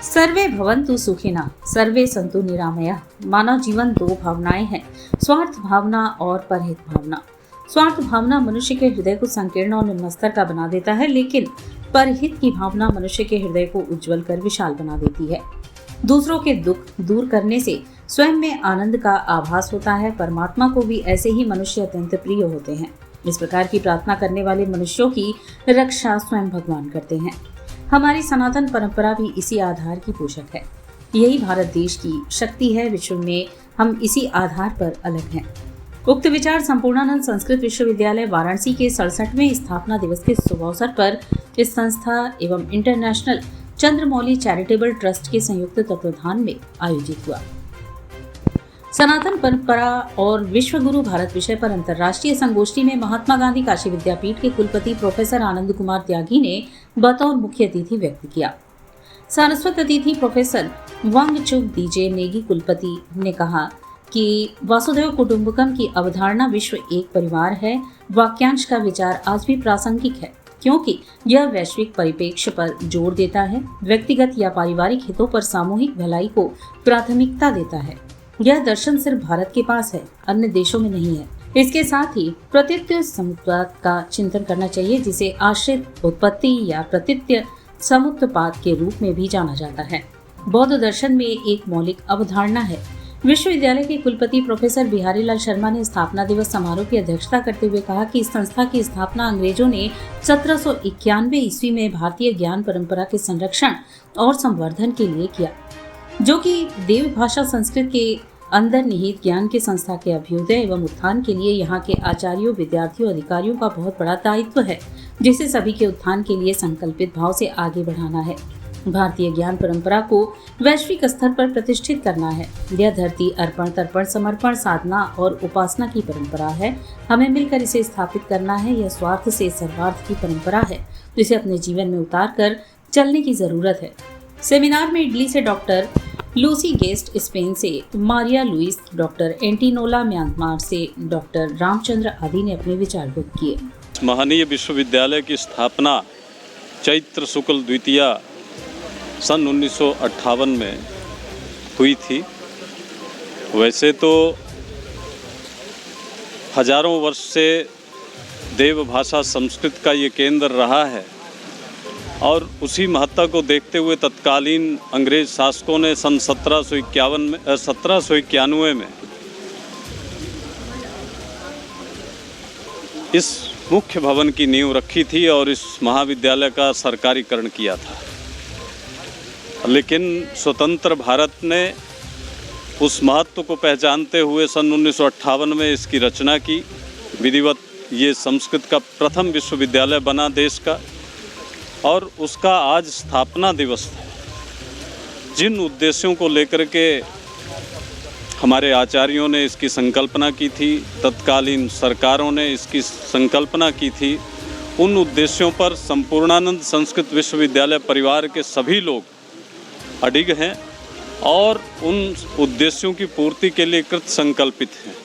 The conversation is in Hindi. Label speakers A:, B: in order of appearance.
A: सर्वे भवन्तु सुखिनः, सर्वे सन्तु निरामयाः। मानव जीवन दो भावनाएं हैं, स्वार्थ भावना और परहित भावना। स्वार्थ भावना मनुष्य के हृदय को संकीर्ण और निम्न स्तर का बना देता है, लेकिन परहित की भावना मनुष्य के हृदय को उज्जवल कर विशाल बना देती है। दूसरों के दुख दूर करने से स्वयं में आनंद का आभास होता है। परमात्मा को भी ऐसे ही मनुष्य अत्यंत प्रिय होते हैं। इस प्रकार की प्रार्थना करने वाले मनुष्यों की रक्षा स्वयं भगवान करते हैं। हमारी सनातन परंपरा भी इसी आधार की पोषक है। यही भारत देश की शक्ति है। विश्व में हम इसी आधार पर अलग हैं। उक्त विचार संपूर्णानंद संस्कृत विश्वविद्यालय वाराणसी के 67वें स्थापना दिवस के शुभ अवसर पर इस संस्था एवं इंटरनेशनल चंद्रमौली चैरिटेबल ट्रस्ट के संयुक्त तत्वाधान में आयोजित हुआ। सनातन परंपरा और विश्वगुरु भारत विषय पर अंतर्राष्ट्रीय संगोष्ठी में महात्मा गांधी काशी विद्यापीठ के कुलपति प्रोफेसर आनंद कुमार त्यागी ने बतौर मुख्य अतिथि व्यक्त किया। सारस्वत अतिथि प्रोफेसर वांगचुक डीजे नेगी कुलपति ने कहा कि वासुदेव कुटुंबकम की अवधारणा विश्व एक परिवार है। वाक्यांश का विचार आज भी प्रासंगिक है, क्योंकि यह वैश्विक परिप्रेक्ष्य पर जोर देता है, व्यक्तिगत या पारिवारिक हितों पर सामूहिक भलाई को प्राथमिकता देता है। यह दर्शन सिर्फ भारत के पास है, अन्य देशों में नहीं है। इसके साथ ही प्रतीत्य समुत्पाद का चिंतन करना चाहिए, जिसे आश्रित उत्पत्ति या प्रतीत्य समुत्पाद के रूप में भी जाना जाता है। बौद्ध दर्शन में एक मौलिक अवधारणा है। विश्वविद्यालय के कुलपति प्रोफेसर बिहारी लाल शर्मा ने स्थापना दिवस समारोह की अध्यक्षता करते हुए कहा कि इस संस्था की स्थापना अंग्रेजों ने 1791 ईस्वी में भारतीय ज्ञान परंपरा के संरक्षण और संवर्धन के लिए किया, जो कि देव भाषा संस्कृत के अंदर निहित ज्ञान के संस्था के अभ्युदय एवं उत्थान के लिए यहाँ के आचार्यों, विद्यार्थियों, अधिकारियों का बहुत बड़ा दायित्व है, जिसे सभी के उत्थान के लिए संकल्पित भाव से आगे बढ़ाना है। भारतीय ज्ञान परंपरा को वैश्विक स्तर पर प्रतिष्ठित करना है। यह धरती अर्पण, तर्पण, समर्पण, साधना और उपासना की परंपरा है। हमें मिलकर इसे स्थापित करना है। यह स्वार्थ से सर्वार्थ की परंपरा है, जिसे अपने जीवन में उतार कर चलने की जरूरत है। सेमिनार में इटली से डॉक्टर लूसी गेस्ट, स्पेन से मारिया लुइस, डॉक्टर एंटीनोला म्यांमार से डॉक्टर रामचंद्र आदि ने अपने विचार व्यक्त किए।
B: महनीय विश्वविद्यालय की स्थापना चैत्र शुक्ल द्वितीया सन 1958 में हुई थी। वैसे तो हजारों वर्ष से देव भाषा संस्कृत का ये केंद्र रहा है, और उसी महत्ता को देखते हुए तत्कालीन अंग्रेज शासकों ने सन 1791 में इस मुख्य भवन की नींव रखी थी और इस महाविद्यालय का सरकारीकरण किया था। लेकिन स्वतंत्र भारत ने उस महत्व को पहचानते हुए सन 1958 में इसकी रचना की। विधिवत ये संस्कृत का प्रथम विश्वविद्यालय बना देश का, और उसका आज स्थापना दिवस है। जिन उद्देश्यों को लेकर के हमारे आचार्यों ने इसकी संकल्पना की थी, तत्कालीन सरकारों ने इसकी संकल्पना की थी, उन उद्देश्यों पर संपूर्णानंद संस्कृत विश्वविद्यालय परिवार के सभी लोग अडिग हैं और उन उद्देश्यों की पूर्ति के लिए कृत संकल्पित हैं।